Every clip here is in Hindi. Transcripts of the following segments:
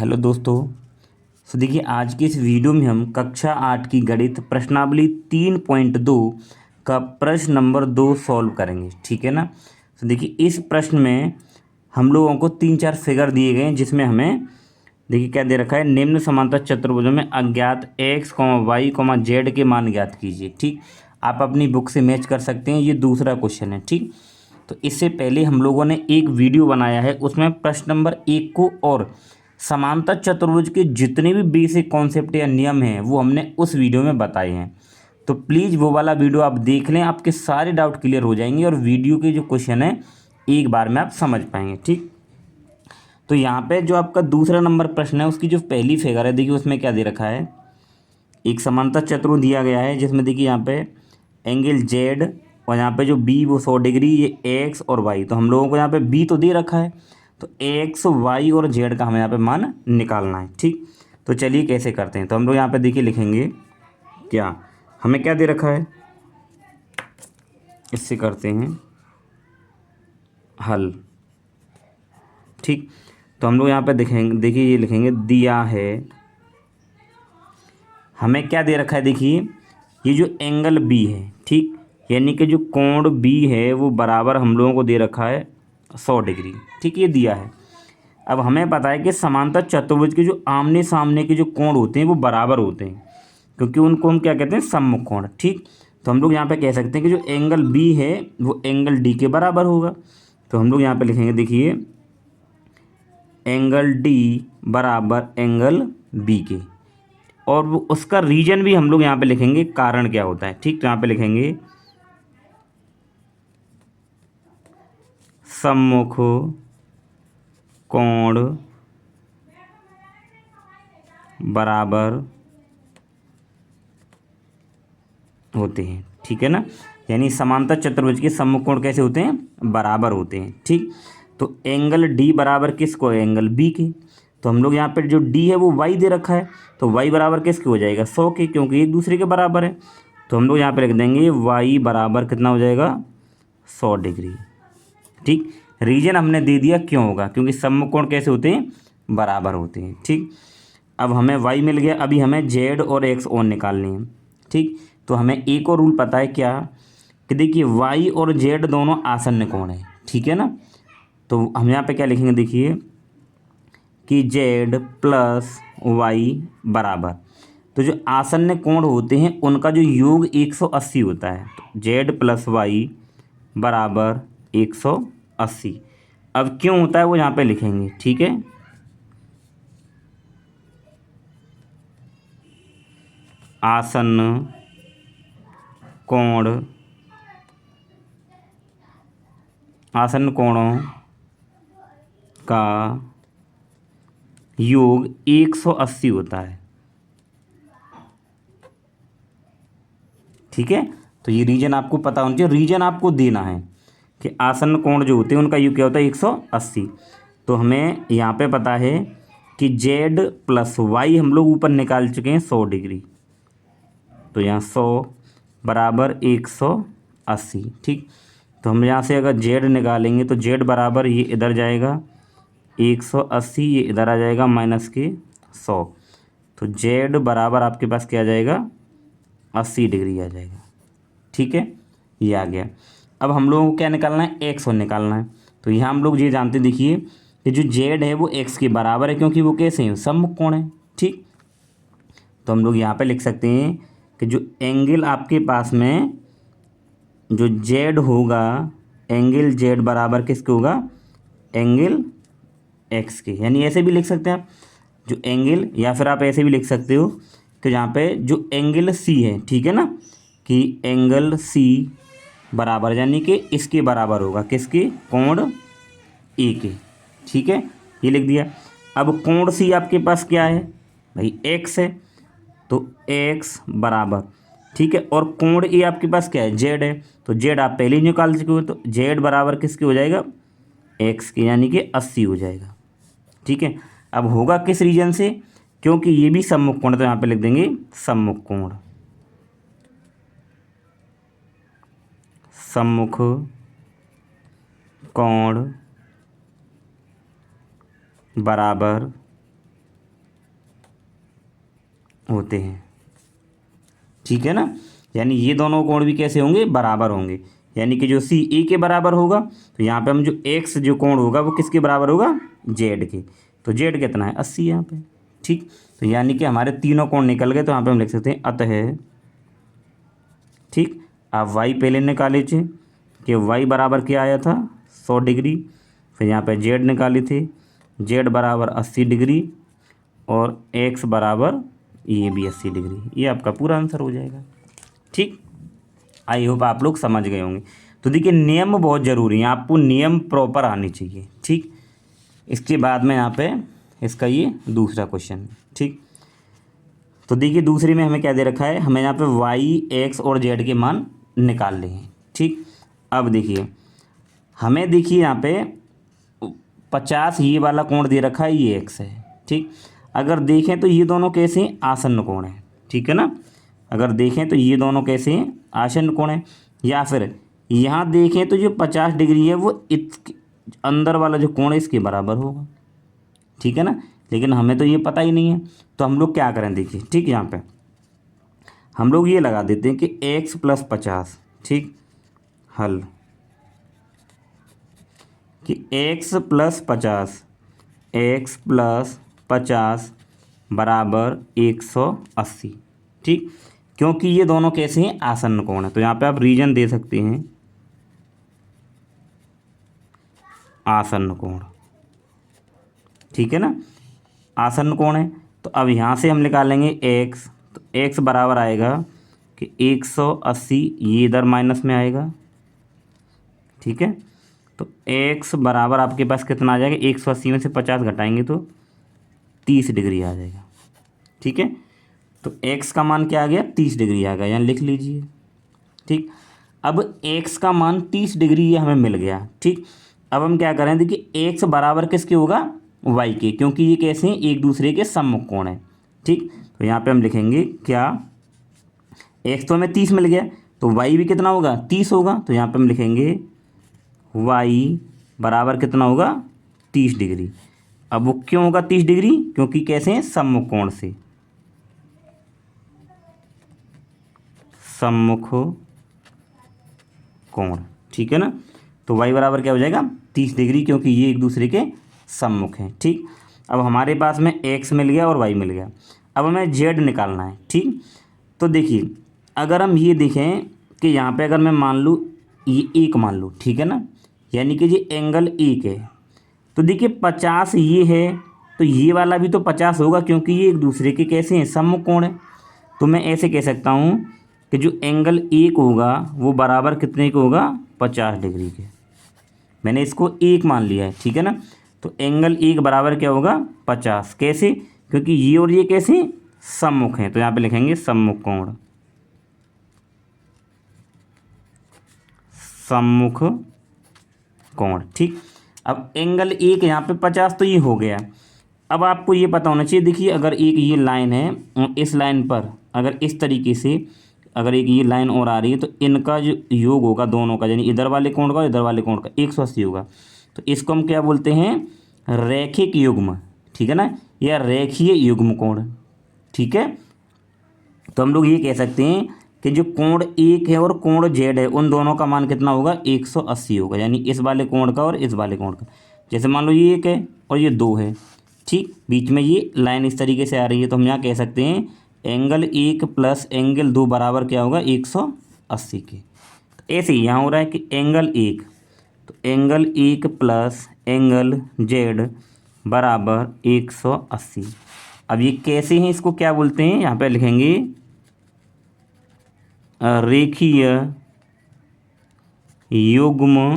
हेलो दोस्तों। देखिए आज की इस वीडियो में हम कक्षा 8 की गणित प्रश्नावली 3.2 का प्रश्न नंबर 2 सॉल्व करेंगे। ठीक है ना। देखिए इस प्रश्न में हम लोगों को 3-4 फिगर दिए गए हैं, जिसमें हमें देखिए क्या दे रखा है, निम्न समांतर चतुर्भुजों में अज्ञात x, y, z के मान ज्ञात कीजिए। ठीक, आप अपनी बुक से मैच कर सकते हैं। ये दूसरा क्वेश्चन है। ठीक, तो इससे पहले हम लोगों ने एक वीडियो बनाया है, उसमें प्रश्न नंबर 1 को और समांतर चतुर्भुज के जितने भी बेसिक कॉन्सेप्ट या नियम हैं वो हमने उस वीडियो में बताए हैं। तो प्लीज़ वो वाला वीडियो आप देख लें, आपके सारे डाउट क्लियर हो जाएंगे और वीडियो के जो क्वेश्चन है एक बार में आप समझ पाएंगे। ठीक, तो यहाँ पे जो आपका दूसरा नंबर प्रश्न है उसकी जो पहली फिगर है, देखिए उसमें क्या दे रखा है, एक समांतर चतुर्भुज दिया गया है जिसमें देखिए यहाँ पे एंगल जेड और यहाँ पे जो बी वो 100 डिग्री, ये एक्स और वाई। तो हम लोगों को यहाँ पे बी तो दे रखा है, तो एक्स वाई और जेड का हमें यहाँ पे मान निकालना है। ठीक, तो चलिए कैसे करते हैं। तो हम लोग यहाँ पे देखिए लिखेंगे क्या, हमें क्या दे रखा है, इससे करते हैं हल। ठीक, तो हम लोग यहाँ पे देखेंगे, देखिए ये लिखेंगे दिया है, हमें क्या दे रखा है, देखिए ये जो एंगल बी है, ठीक, यानी कि जो कोण बी है वो बराबर हम लोगों को दे रखा है 100 डिग्री। ठीक, ये दिया है। अब हमें पता है कि समांतर चतुर्भुज के जो आमने सामने के जो कोण होते हैं वो बराबर होते हैं, क्योंकि उनको हम क्या कहते हैं, सम्मुख कोण। ठीक, तो हम लोग यहाँ पे कह सकते हैं कि जो एंगल बी है वो एंगल डी के बराबर होगा। तो हम लोग यहाँ पे लिखेंगे, देखिए एंगल डी बराबर एंगल बी के, और वो उसका रीजन भी हम लोग यहाँ पे लिखेंगे, कारण क्या होता है। ठीक, तो यहाँ पे लिखेंगे सम्मुख कोण बराबर होते हैं। ठीक है ना, यानी समांतर चतुर्भुज के सम्मुख कोण कैसे होते हैं, बराबर होते हैं। ठीक, तो एंगल डी बराबर किसको, एंगल बी के। तो हम लोग यहाँ पर जो डी है वो वाई दे रखा है, तो वाई बराबर किसके हो जाएगा, 100 के, क्योंकि एक दूसरे के बराबर है। तो हम लोग यहाँ पे लिख देंगे वाई बराबर कितना हो जाएगा, 100 डिग्री। ठीक, रीजन हमने दे दिया, क्यों होगा, क्योंकि सम्मुख कोण कैसे होते हैं, बराबर होते हैं। ठीक, अब हमें वाई मिल गया, अभी हमें जेड और एक्स और निकालनी है। ठीक, तो हमें एक और रूल पता है क्या, कि देखिए वाई और जेड दोनों आसन्न कोण है। ठीक है ना, तो हम यहाँ पे क्या लिखेंगे, देखिए कि जेड प्लस वाई बराबर, तो जो आसन्न कोण होते हैं उनका जो योग 180 होता है। तो जेड प्लस वाई बराबर 180। अब क्यों होता है वो यहाँ पे लिखेंगे। ठीक है, आसन्न कोण, आसन्न कोणों का योग 180 होता है। ठीक है, तो ये रीजन आपको पता होना चाहिए, रीजन आपको देना है कि आसन्न कोण जो होते हैं उनका योग क्या होता है, 180। तो हमें यहाँ पे पता है कि जेड प्लस वाई हम लोग ऊपर निकाल चुके हैं 100 डिग्री, तो यहाँ 100 बराबर 180। ठीक, तो हम यहाँ से अगर जेड निकालेंगे तो जेड बराबर ये इधर जाएगा 180, ये इधर आ जाएगा माइनस के 100, तो जेड बराबर आपके पास क्या आ जाएगा, 80 डिग्री आ जाएगा। ठीक है, ये आ गया। अब हम लोगों को क्या निकालना है, एक्स और निकालना है। तो यहाँ हम लोग ये जानते हैं, देखिए कि जो जेड है वो एक्स के बराबर है, क्योंकि वो कैसे हैं, सम्मुख कोण है। ठीक, तो हम लोग यहाँ पे लिख सकते हैं कि जो एंगल आपके पास में जो जेड होगा, एंगल जेड बराबर किसके होगा, एंगल एक्स के। यानी ऐसे भी लिख सकते हैं आप, जो एंगल, या फिर आप ऐसे भी लिख सकते हो कि यहाँ पे जो एंगल सी है, ठीक है ना, कि एंगल सी बराबर, यानी कि इसके बराबर होगा किसके, कोण ए के। ठीक है, ये लिख दिया। अब कोण सी आपके पास क्या है भाई, एक्स है, तो एक्स बराबर, ठीक है, और कोण ए आपके पास क्या है, जेड है, तो जेड आप पहले ही निकाल चुके हो, तो जेड बराबर किसके हो जाएगा, एक्स के, यानी कि 80 हो जाएगा। ठीक है, अब होगा किस रीजन से, क्योंकि ये भी सम्मुख कोण है, तो यहाँ पे लिख देंगे सम्मुख कोण, सम्मुख कोण बराबर होते हैं, ठीक है ना। यानी ये दोनों कोण भी कैसे होंगे, बराबर होंगे। यानी कि जो सी ए के बराबर होगा, तो यहाँ पे हम जो एक्स जो कोण होगा वो किसके बराबर होगा, जेड के। तो जेड कितना है, 80 यहाँ पे, ठीक। तो यानी कि हमारे तीनों कोण निकल गए। तो यहाँ पे हम लिख सकते हैं अतः, ठीक। आप वाई पहले निकाले थे कि वाई बराबर क्या आया था, 100 डिग्री। फिर यहाँ पे जेड निकाले थे, जेड बराबर 80 डिग्री, और एक्स बराबर ये भी 80 डिग्री। ये आपका पूरा आंसर हो जाएगा, ठीक। आई होप आप लोग समझ गए होंगे। तो देखिए नियम बहुत ज़रूरी है, आपको नियम प्रॉपर आने चाहिए, ठीक। इसके बाद में यहाँ पे इसका ये दूसरा क्वेश्चन, ठीक। तो देखिए दूसरी में हमें क्या दे रखा है, हमें यहाँ पे वाई एक्स और जेड के मान निकाल ले हैं, ठीक। अब देखिए हमें, देखिए यहाँ पे 50 ये वाला कोण दे रखा है, ये एक्स है, ठीक। अगर देखें तो ये दोनों कैसे हैं, आसन्न कोण है, ठीक है ना। अगर देखें तो ये दोनों कैसे हैं, आसन्न कोण है। या फिर यहाँ देखें तो जो 50 डिग्री है वो अंदर वाला जो कोण है इसके बराबर होगा, ठीक है ना। लेकिन हमें तो ये पता ही नहीं है, तो हम लोग क्या करें, देखिए, ठीक। यहाँ पे हम लोग ये लगा देते हैं कि x + 50, ठीक। हल कि x + 50, x + 50 बराबर 180, ठीक। क्योंकि ये दोनों कैसे हैं, आसन्न कोण है। तो यहाँ पे आप रीजन दे सकते हैं, आसन्न कोण, ठीक है ना। आसन्न कोण है। तो अब यहाँ से हम निकालेंगे x, तो x बराबर आएगा कि 180, ये इधर माइनस में आएगा, ठीक है। तो x बराबर आपके पास कितना आ जाएगा, 180 में से 50 घटाएंगे तो 30 डिग्री आ जाएगा, ठीक है। तो x का मान क्या आ गया, 30 डिग्री आ गया, यहाँ लिख लीजिए, ठीक। अब x का मान 30 डिग्री ये हमें मिल गया, ठीक। अब हम क्या करें, देखिए x बराबर किसके होगा, y के, क्योंकि ये कैसे हैं, एक दूसरे के सम्मुख कोण है, ठीक। तो यहाँ पे हम लिखेंगे क्या, x तो हमें 30 मिल गया, तो y भी कितना होगा, 30 होगा। तो यहाँ पे हम लिखेंगे y बराबर कितना होगा, 30 डिग्री। अब वो क्यों होगा 30 डिग्री, क्योंकि कैसे हैं, सम्मुख कोण से, सम्मुख कोण, ठीक है ना। तो y बराबर क्या हो जाएगा, 30 डिग्री, क्योंकि ये एक दूसरे के सम्मुख हैं, ठीक। अब हमारे पास में x मिल गया और y मिल गया। अब हमें z निकालना है, ठीक। तो देखिए अगर हम ये देखें कि यहाँ पे अगर मैं मान लूँ ये एक मान लूँ, ठीक है ना, यानी कि ये एंगल एक है। तो देखिए 50 ये है, तो ये वाला भी तो 50 होगा, क्योंकि ये एक दूसरे के कैसे हैं, सम्मुख कोण है। तो मैं ऐसे कह सकता हूँ कि जो एंगल एक होगा वो बराबर कितने का होगा, 50 डिग्री के। मैंने इसको एक मान लिया है, ठीक है ना। तो एंगल एक बराबर क्या होगा, 50। कैसे, क्योंकि ये और ये कैसे सम्मुख हैं। तो यहाँ पे लिखेंगे सम्मुख कोण, सम्मुख कोण, ठीक। अब एंगल एक यहाँ पे 50, तो ये हो गया। अब आपको ये पता होना चाहिए, देखिए अगर एक ये लाइन है, इस लाइन पर अगर इस तरीके से अगर एक ये लाइन और आ रही है, तो इनका जो योग होगा दोनों का, यानी इधर वाले कोण का और इधर वाले कोण का 180 होगा। तो इसको हम क्या बोलते हैं, रैखिक युग्म, ठीक है ना, या रेखीय युग्म कोण, ठीक है। तो हम लोग ये कह सकते हैं कि जो कोण एक है और कोण जेड है, उन दोनों का मान कितना होगा, 180 होगा। यानी इस वाले कोण का और इस वाले कोण का, जैसे मान लो ये एक है और ये दो है, ठीक। बीच में ये लाइन इस तरीके से आ रही है, तो हम यहाँ कह सकते हैं एंगल एक प्लस एंगल दो बराबर क्या होगा, 180 के। तो ऐसे ही यहाँ हो रहा है कि एंगल एक, तो एंगल एक प्लस एंगल जेड बराबर 180। अब ये कैसे हैं, इसको क्या बोलते हैं, यहाँ पे लिखेंगे रेखीय युग्म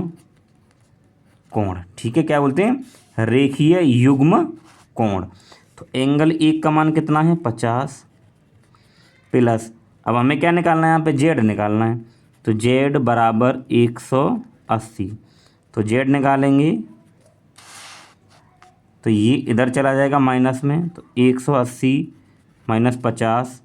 कोण, ठीक है। क्या बोलते हैं, रेखीय युग्म कोण। तो एंगल एक का मान कितना है, 50 प्लस, अब हमें क्या निकालना है, यहाँ पे जेड निकालना है। तो जेड बराबर 180। तो जेड निकालेंगे तो ये इधर चला जाएगा माइनस में, तो 180 - 50,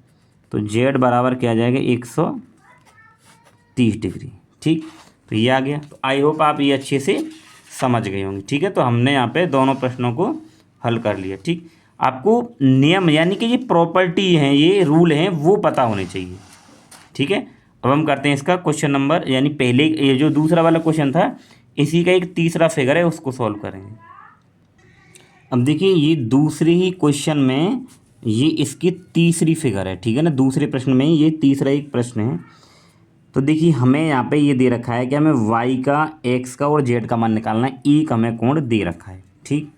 तो जेड बराबर क्या आ जाएगा, 130 डिग्री, ठीक। तो ये आ गया। तो आई होप आप ये अच्छे से समझ गए होंगे, ठीक है। तो हमने यहाँ पे दोनों प्रश्नों को हल कर लिया, ठीक। आपको नियम यानी कि ये प्रॉपर्टी हैं, ये रूल हैं, वो पता होने चाहिए। ठीक है, अब हम करते हैं इसका क्वेश्चन नंबर, यानी पहले ये जो दूसरा वाला क्वेश्चन था इसी का एक तीसरा फिगर है, उसको सॉल्व करेंगे। अब देखिए ये दूसरे ही क्वेश्चन में ये इसकी तीसरी फिगर है। ठीक है ना, दूसरे प्रश्न में ये तीसरा एक प्रश्न है। तो देखिए हमें यहाँ पे ये दे रखा है कि हमें y का, x का और z का मान निकालना है। एक हमें कोण दे रखा है। ठीक,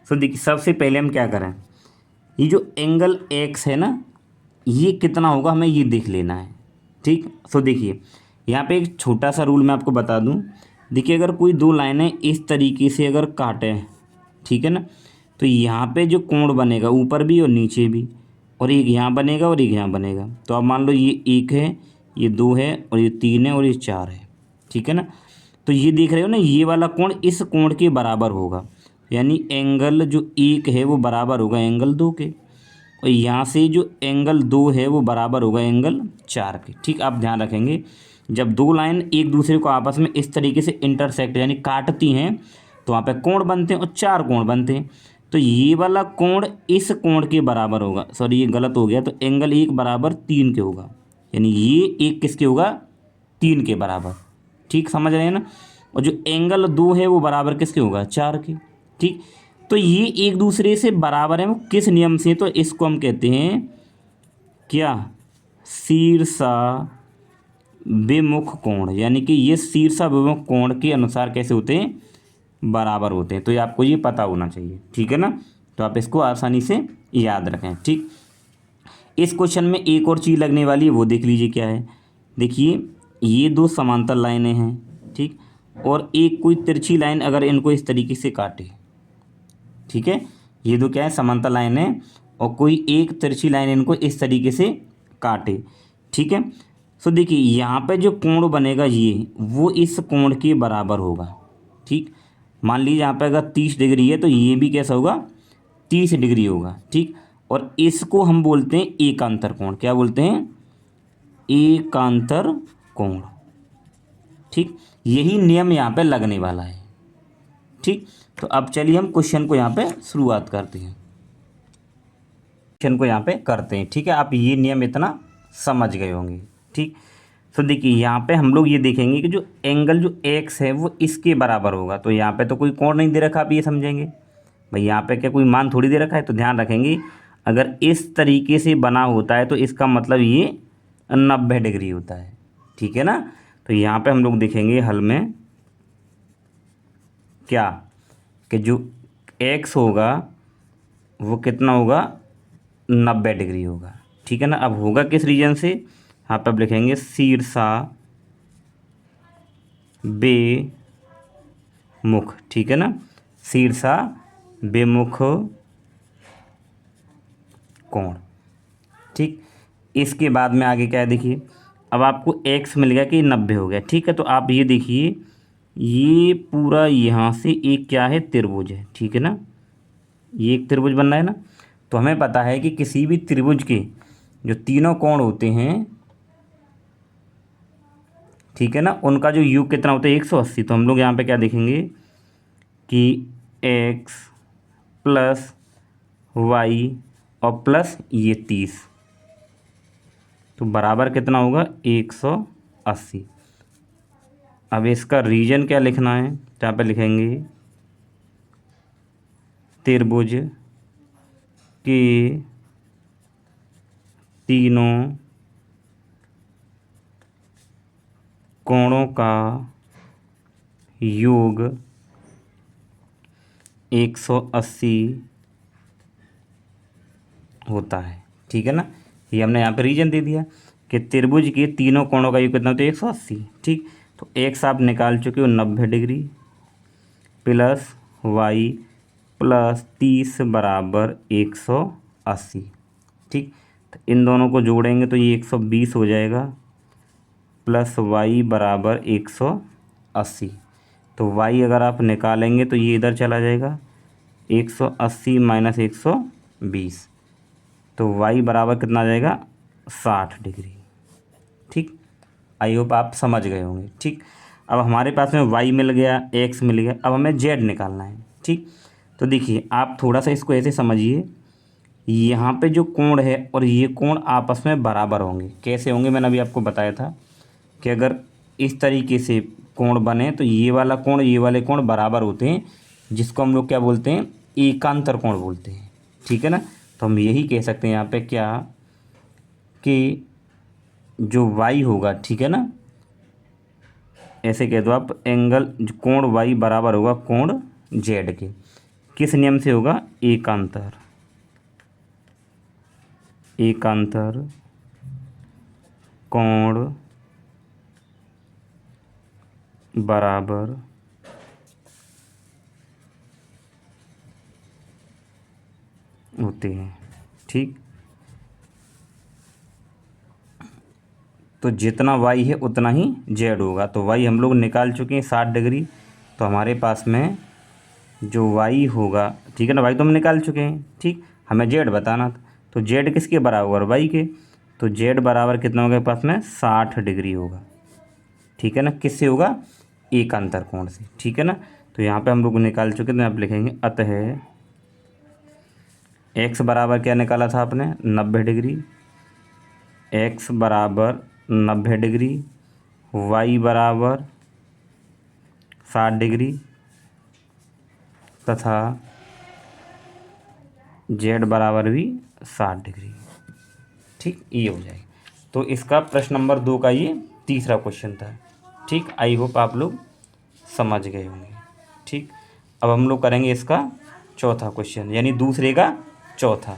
तो देखिए सबसे पहले हम क्या करें, ये जो एंगल x है ना, ये कितना होगा हमें ये देख लेना है। ठीक, तो देखिए यहाँ पे एक छोटा सा रूल मैं आपको बता दूँ। देखिए अगर कोई दो लाइनें इस तरीके से अगर काटें, ठीक है ना, तो यहाँ पे जो कोण बनेगा ऊपर भी और नीचे भी, और एक यहाँ बनेगा और एक यहाँ बनेगा। तो अब मान लो ये एक है, ये दो है, और ये तीन है, और ये चार है। ठीक है ना, तो ये देख रहे हो ना, ये वाला कोण इस कोण के बराबर होगा, यानी एंगल जो एक है वो बराबर होगा एंगल दो के, और यहाँ से जो एंगल दो है वो बराबर होगा एंगल चार के। ठीक, आप ध्यान रखेंगे जब दो लाइन एक दूसरे को आपस में इस तरीके से इंटरसेक्ट यानी काटती हैं तो वहाँ पे कोण बनते हैं और चार कोण बनते हैं। तो ये वाला कोण इस कोण के बराबर होगा, सॉरी ये गलत हो गया, तो एंगल एक बराबर तीन के होगा, यानी ये एक किसके होगा, तीन के बराबर। ठीक, समझ रहे हैं ना, और जो एंगल दो है वो बराबर किसके होगा, चार के। ठीक, तो ये एक दूसरे से बराबर है, वो किस नियम से, तो इसको हम कहते हैं क्या, शीर्षा विमुख कोण, यानी कि ये शीर्षा विमुख कोण के अनुसार कैसे होते हैं, बराबर होते हैं। तो ये आपको ये पता होना चाहिए। ठीक है ना, तो आप इसको आसानी से याद रखें। ठीक, इस क्वेश्चन में एक और चीज़ लगने वाली है, वो देख लीजिए क्या है। देखिए ये दो समांतर लाइनें हैं, ठीक, और एक कोई तिरछी लाइन अगर इनको इस तरीके से काटे, ठीक है, ये दो क्या है, समांतर लाइन है, और कोई एक तिरछी लाइन इनको इस तरीके से काटे। ठीक है, सो देखिए यहाँ पे जो कोण बनेगा ये वो इस कोण के बराबर होगा। ठीक, मान लीजिए यहाँ पे अगर 30 डिग्री है तो ये भी कैसा होगा, 30 डिग्री होगा। ठीक, और इसको हम बोलते हैं एकांतर कोण। क्या बोलते हैं, एकांतर कोण। ठीक, यही नियम यहाँ पे लगने वाला है। ठीक, तो अब चलिए हम क्वेश्चन को यहाँ पे शुरुआत करते हैं, क्वेश्चन को यहाँ पे करते हैं। ठीक है, आप ये नियम इतना समझ गए होंगे। ठीक, तो देखिए यहाँ पे हम लोग ये देखेंगे कि जो एंगल जो एक्स है वो इसके बराबर होगा। तो यहाँ पे तो कोई कोण नहीं दे रखा, आप ये समझेंगे भाई यहाँ पे क्या कोई मान थोड़ी दे रखा है। तो ध्यान रखेंगे अगर इस तरीके से बना होता है तो इसका मतलब ये 90 डिग्री होता है। ठीक है ना, तो यहाँ पे हम लोग देखेंगे हल में क्या, कि जो एक्स होगा वो कितना होगा, 90 डिग्री होगा। ठीक है ना, अब होगा किस रीजन से, यहाँ पे अब लिखेंगे शीर्षा बेमुख। ठीक है ना, शीर्षा बेमुख कोण। ठीक, इसके बाद में आगे क्या है, देखिए अब आपको एक्स मिल गया कि 90 हो गया। ठीक है, तो आप ये देखिए ये पूरा यहाँ से एक क्या है, त्रिभुज है। ठीक है ना, ये एक त्रिभुज बन रहा है ना, तो हमें पता है कि किसी भी त्रिभुज के जो तीनों कोण होते हैं, ठीक है ना, उनका जो योग कितना होता है, 180। तो हम लोग यहाँ पे क्या देखेंगे कि x प्लस वाई और प्लस ये 30, तो बराबर कितना होगा, 180। अब इसका रीजन क्या लिखना है, तो यहाँ पे लिखेंगे त्रिभुज के तीनों कोणों का योग 180 होता है। ठीक है ना, ये हमने यहाँ पे रीजन दे दिया कि त्रिभुज के तीनों कोणों का योग कितना होता है, 180। ठीक, तो एक्स आप निकाल चुके हो 90 डिग्री प्लस वाई प्लस 30 बराबर 180। ठीक, तो इन दोनों को जोड़ेंगे तो ये 120 हो जाएगा, प्लस वाई बराबर 180। तो वाई अगर आप निकालेंगे तो ये इधर चला जाएगा, 180 माइनस 120, तो वाई बराबर कितना आ जाएगा, 60 डिग्री। ठीक, आई होप आप समझ गए होंगे। ठीक, अब हमारे पास में वाई मिल गया, एक्स मिल गया, अब हमें जेड निकालना है। ठीक, तो देखिए आप थोड़ा सा इसको ऐसे समझिए यहाँ पे जो कोण है और ये कोण आपस में बराबर होंगे। कैसे होंगे, मैंने अभी आपको बताया था कि अगर इस तरीके से कोण बने तो ये वाला कोण ये वाले कोण बराबर होते हैं, जिसको हम लोग क्या बोलते हैं, एकांतर कोण बोलते हैं। ठीक है ना। तो हम यही कह सकते हैं यहाँ पे क्या, कि जो y होगा, ठीक है ना, ऐसे कह दो आप, एंगल जो कोण y बराबर होगा कोण z के। किस नियम से होगा, एकांतर, एकांतर कोण बराबर होते हैं। ठीक, तो जितना y है उतना ही z होगा। तो y हम लोग निकाल चुके हैं 60 डिग्री। तो हमारे पास में जो y होगा, ठीक है ना, y तो हम निकाल चुके हैं। ठीक, हमें z बताना था। तो z किसके बराबर, y के। तो z बराबर कितना होगा पास में, 60 डिग्री होगा। ठीक है ना, किससे होगा, एकांतर कोण से। ठीक है ना। तो यहाँ पे हम लोग निकाल चुके, तो यहाँ पे लिखेंगे अतः x बराबर क्या निकाला था आपने, 90 डिग्री, x बराबर 90 डिग्री, y बराबर 60 डिग्री तथा z बराबर भी 60 डिग्री। ठीक, ये हो जाएगा। तो इसका प्रश्न नंबर 2 का ये तीसरा क्वेश्चन था। ठीक, आई होप आप लोग समझ गए होंगे। ठीक, अब हम लोग करेंगे इसका चौथा क्वेश्चन, यानी दूसरे का चौथा।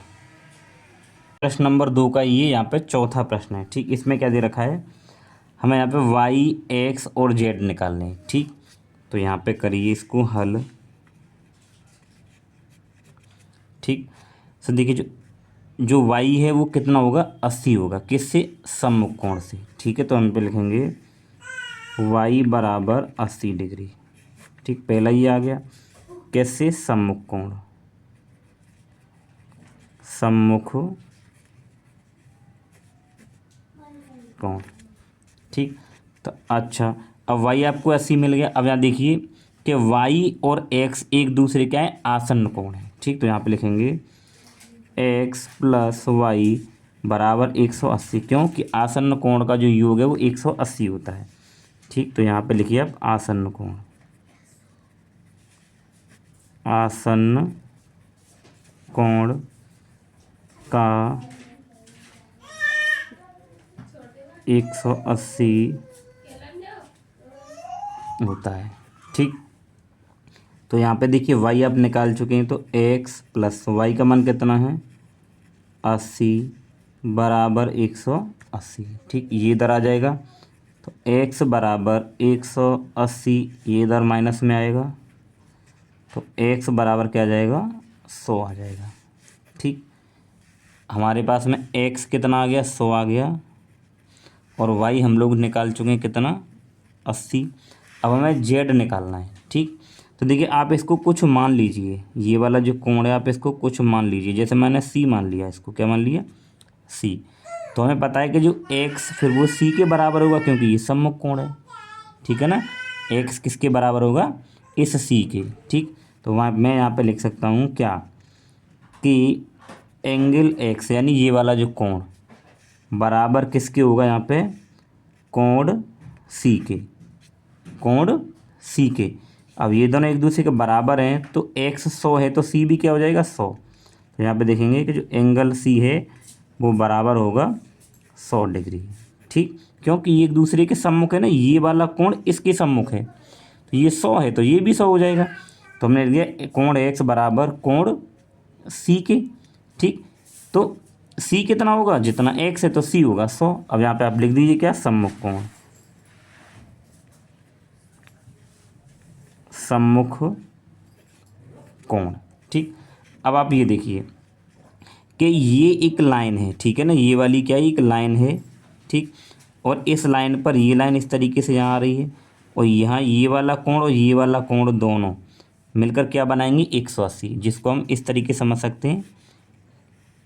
प्रश्न नंबर 2 का ये यहाँ पे चौथा प्रश्न है। ठीक, इसमें क्या दे रखा है, हमें यहाँ पे y, x और z निकालने हैं। ठीक, तो यहाँ पे करिए इसको हल। ठीक, तो देखिए जो y है वो कितना होगा, 80 होगा। किससे, सम्मुख कोण से। ठीक है, तो हम पे लिखेंगे y बराबर 80 डिग्री। ठीक, पहला ही आ गया। कैसे, सम्मुख कोण, सम्मुख कोण। ठीक, तो अच्छा, अब y आपको 80 मिल गया। अब यहाँ देखिए कि y और x एक दूसरे क्या है, आसन्न कोण है। ठीक, तो यहाँ पे लिखेंगे x प्लस वाई बराबर 180। क्यों, कि आसन्न कोण का जो योग है वो 180 होता है। ठीक, तो यहाँ पे लिखिए आप आसन्न कोण, आसन्न कोण का 180 होता है। ठीक, तो यहाँ पे देखिए y आप निकाल चुके हैं। तो x प्लस वाई का मान कितना है, 80 बराबर 180। ठीक, ये इधर आ जाएगा। तो x बराबर 180, ये इधर माइनस में आएगा। तो x बराबर क्या आ जाएगा, 100 आ जाएगा। ठीक, हमारे पास में x कितना आ गया, 100 आ गया, और y हम लोग निकाल चुके हैं कितना, 80। अब हमें z निकालना है। ठीक, तो देखिए आप इसको कुछ मान लीजिए, ये वाला जो कोण है आप इसको कुछ मान लीजिए। जैसे मैंने c मान लिया, इसको क्या मान लिया, c। तो हमें पता है कि जो x फिर वो c के बराबर होगा, क्योंकि ये सम्मुख कोण है। ठीक है ना, x किसके बराबर होगा, इस c के। ठीक, तो वहाँ मैं यहाँ पे लिख सकता हूँ क्या, कि एंगल x यानी ये वाला जो कोण बराबर किसके होगा, यहाँ पे कोण c के, कोण c के। अब ये दोनों एक दूसरे के बराबर हैं, तो x 100 है तो c भी क्या हो जाएगा, 100। तो यहाँ पे देखेंगे कि जो एंगल c है वो बराबर होगा 100 डिग्री। ठीक, क्योंकि ये एक दूसरे के सम्मुख है ना, ये वाला कोण इसके सम्मुख है, तो ये 100 है तो ये भी 100 हो जाएगा। तो हमने लिया कोण x बराबर कोण c के। ठीक, तो c कितना होगा, जितना x है तो c होगा 100। अब यहाँ पे आप लिख दीजिए क्या, सम्मुख कोण, सम्मुख कोण। ठीक, अब आप ये देखिए कि ये एक लाइन है। ठीक है ना, ये वाली क्या है, एक लाइन है। ठीक, और इस लाइन पर ये लाइन इस तरीके से यहाँ आ रही है, और यहाँ ये वाला कोण और ये वाला कोण दोनों मिलकर क्या बनाएंगे, 180, जिसको हम इस तरीके से समझ सकते हैं।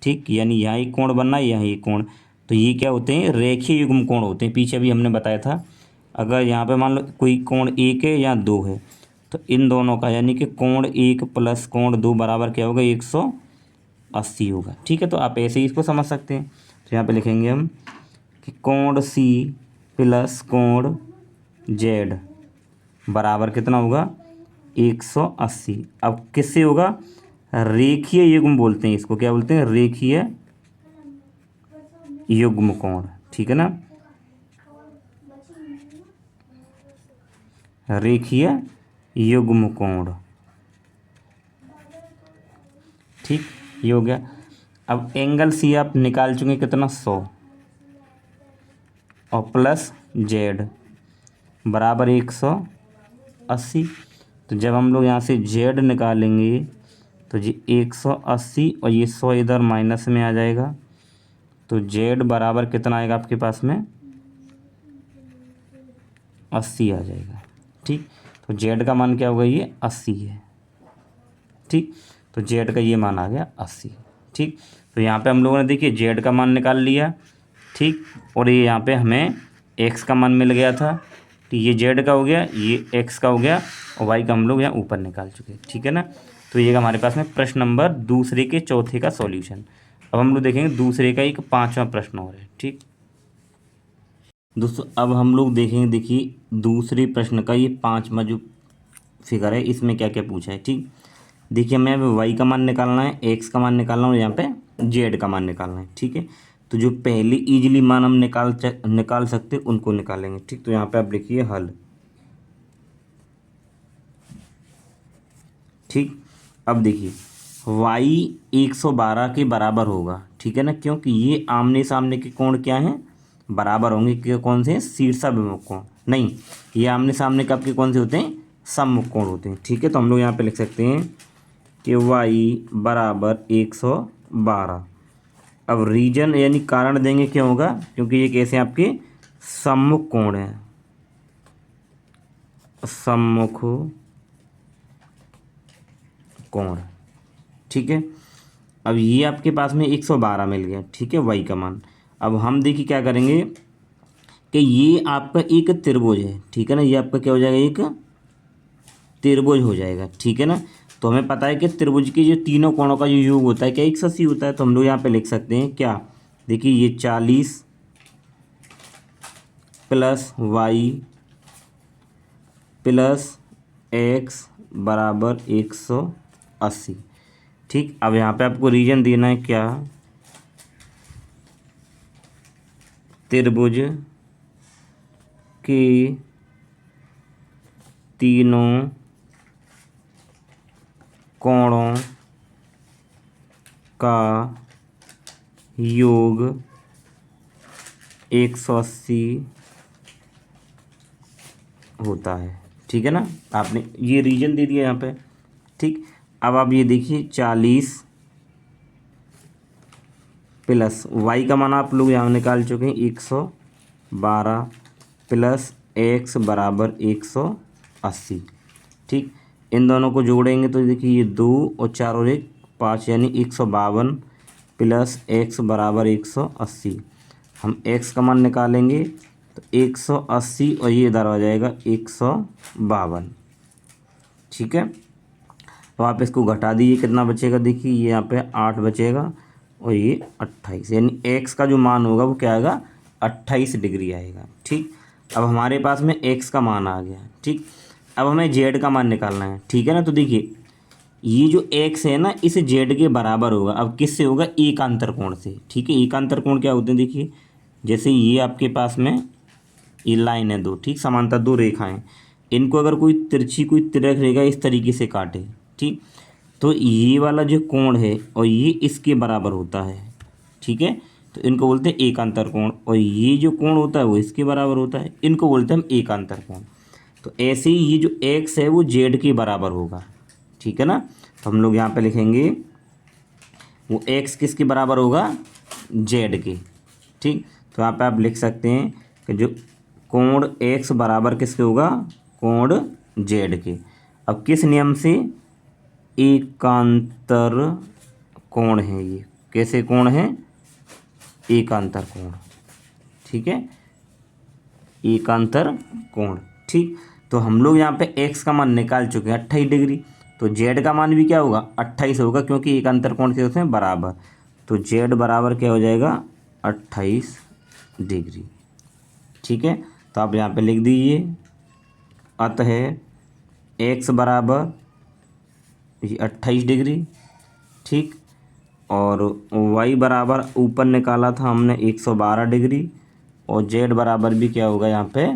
ठीक, यानी यहाँ एक कोण बनना है, यहाँ एक कोण, तो ये क्या होते हैं, रेखीय युग्म कोण होते हैं। पीछे भी हमने बताया था, अगर यहाँ पे मान लो कोई कोण 1 है या 2 है, तो इन दोनों का यानी कि कोण 1 प्लस कोण 2 बराबर क्या होगा, 180 होगा। ठीक है, तो आप ऐसे ही इसको समझ सकते हैं। तो यहाँ पे लिखेंगे हम कि कोण सी प्लस कोण जेड बराबर कितना होगा 180। अब किससे होगा, रेखीय युग्म बोलते हैं इसको, क्या बोलते हैं, रेखीय युग्म कोण। ठीक है ना, रेखीय युग्म कोण। ठीक, ये हो गया। अब एंगल सी आप निकाल चुके कितना 100 और प्लस जेड बराबर 180। तो जब हम लोग यहाँ से जेड निकालेंगे तो जी 180 और ये 100 इधर माइनस में आ जाएगा, तो जेड बराबर कितना आएगा आपके पास में 80 आ जाएगा। ठीक, तो जेड का मान क्या होगा, ये 80 है। ठीक, तो जेड का ये मान आ गया 80। ठीक, तो यहाँ पे हम लोगों ने देखिए जेड का मान निकाल लिया। ठीक, और ये यहाँ पे हमें एक्स का मान मिल गया था, तो ये जेड का हो गया, ये एक्स का हो गया, और वाई का हम लोग यहाँ ऊपर निकाल चुके। ठीक है ना, तो ये हमारे पास में प्रश्न नंबर दूसरे के चौथे का सॉल्यूशन। अब हम लोग देखेंगे दूसरे का एक 5वां प्रश्न और है। ठीक दोस्तों, अब हम लोग देखेंगे, देखिए दूसरे प्रश्न का ये 5वां जो फिगर है इसमें क्या क्या पूछा है। ठीक, देखिए हमें अब वाई का मान निकालना है, एक्स का मान निकालना है और यहाँ पे जेड का मान निकालना है। ठीक है, तो जो पहले इजीली मान हम निकाल सकते उनको निकालेंगे। ठीक, तो यहाँ पे आप लिखिए हल। ठीक, अब देखिए वाई 112 के बराबर होगा। ठीक है ना, क्योंकि ये आमने सामने के कोण क्या हैं, बराबर होंगे। कि कौन से, शीर्षाभिमुख कोण नहीं, ये आमने सामने कब के कौन से होते हैं, सम्मुख कोण होते हैं। ठीक है, तो हम लोग यहाँ पे लिख सकते हैं कि वाई बराबर 112। अब रीजन यानी कारण देंगे, क्यों होगा, क्योंकि ये कैसे आपके सम्मुख कोण है, सम्मुख कोण। ठीक है, अब ये आपके पास में 112 मिल गया। ठीक है, वाई का मान। अब हम देखिए क्या करेंगे कि ये आपका एक त्रिभुज है। ठीक है ना, ये आपका क्या हो जाएगा, एक त्रिभुज हो जाएगा। ठीक है ना, तो हमें पता है कि त्रिभुज के जो तीनों कोणों का जो योग होता है क्या 180 होता है। तो हम लोग यहाँ पे लिख सकते हैं क्या, देखिए ये 40 प्लस वाई प्लस एक्स बराबर 180। ठीक, अब यहाँ पे आपको रीजन देना है क्या, त्रिभुज के तीनों कोणों का योग 180 होता है। ठीक है ना, आपने ये रीजन दे दिया यहाँ पे। ठीक, अब आप ये देखिए 40 प्लस वाई का मान आप लोग यहाँ निकाल चुके हैं 112 प्लस एक्स बराबर 180। ठीक, इन दोनों को जोड़ेंगे तो देखिए ये 2 और 4 और 1 5 यानी 152 प्लस एक्स बराबर 180। हम एक्स का मान निकालेंगे तो 180 और ये इधर आ जाएगा 152। ठीक है, तो आप इसको घटा दीजिए, कितना बचेगा, देखिए ये यहाँ पे 8 बचेगा और ये 28, यानी एक्स का जो मान होगा वो क्या आएगा 28 डिग्री आएगा। ठीक, अब हमारे पास में एक्स का मान आ गया। ठीक, अब हमें जेड का मान निकालना है। ठीक है ना, तो देखिए ये जो एक्स है ना इस जेड के बराबर होगा। अब किससे होगा, एकांतर कोण से। ठीक है, एकांतर कोण क्या होते हैं, देखिए जैसे ये आपके पास में ये लाइन है दो, ठीक, समांतर दो रेखाएं, इनको अगर कोई तिरछी कोई तिरक रेखा इस तरीके से काटे, ठीक, तो ये वाला जो कोण है और ये इसके बराबर होता है। ठीक है, तो इनको बोलते हैं एकांतर कोण, और ये जो कोण होता है वो इसके बराबर होता है, इनको बोलते हैं हम एकांतर कोण। तो ऐसे ही ये जो एक्स है वो जेड के बराबर होगा। ठीक है ना, तो हम लोग यहाँ पे लिखेंगे वो एक्स किसके बराबर होगा, जेड के। ठीक, तो यहाँ पे आप लिख सकते हैं कि जो कोण एक्स बराबर किसके होगा, कोण जेड के। अब किस नियम से, एकांतर कोण है ये, कैसे कोण है, एकांतर कोण। ठीक है, एकांतर कोण। ठीक, तो हम लोग यहाँ पे एक्स का मान निकाल चुके हैं 28 डिग्री। तो जेड का मान भी क्या होगा 28 होगा, क्योंकि एक अंतर कोण थे उसमें बराबर। तो जेड बराबर क्या हो जाएगा 28 डिग्री। ठीक है, तो आप यहाँ पे लिख दीजिए अतः एक्स बराबर ये 28 डिग्री। ठीक, और वाई बराबर ऊपर निकाला था हमने 112 डिग्री, और जेड बराबर भी क्या होगा यहाँ पे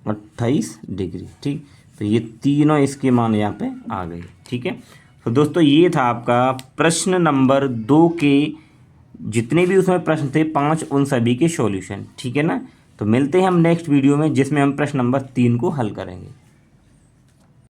28 डिग्री। ठीक, तो ये तीनों इसके मान यहाँ पे आ गए। ठीक है, तो दोस्तों ये था आपका प्रश्न नंबर 2 के जितने भी उसमें प्रश्न थे 5, उन सभी के सॉल्यूशन। ठीक है ना, तो मिलते हैं हम नेक्स्ट वीडियो में जिसमें हम प्रश्न नंबर 3 को हल करेंगे।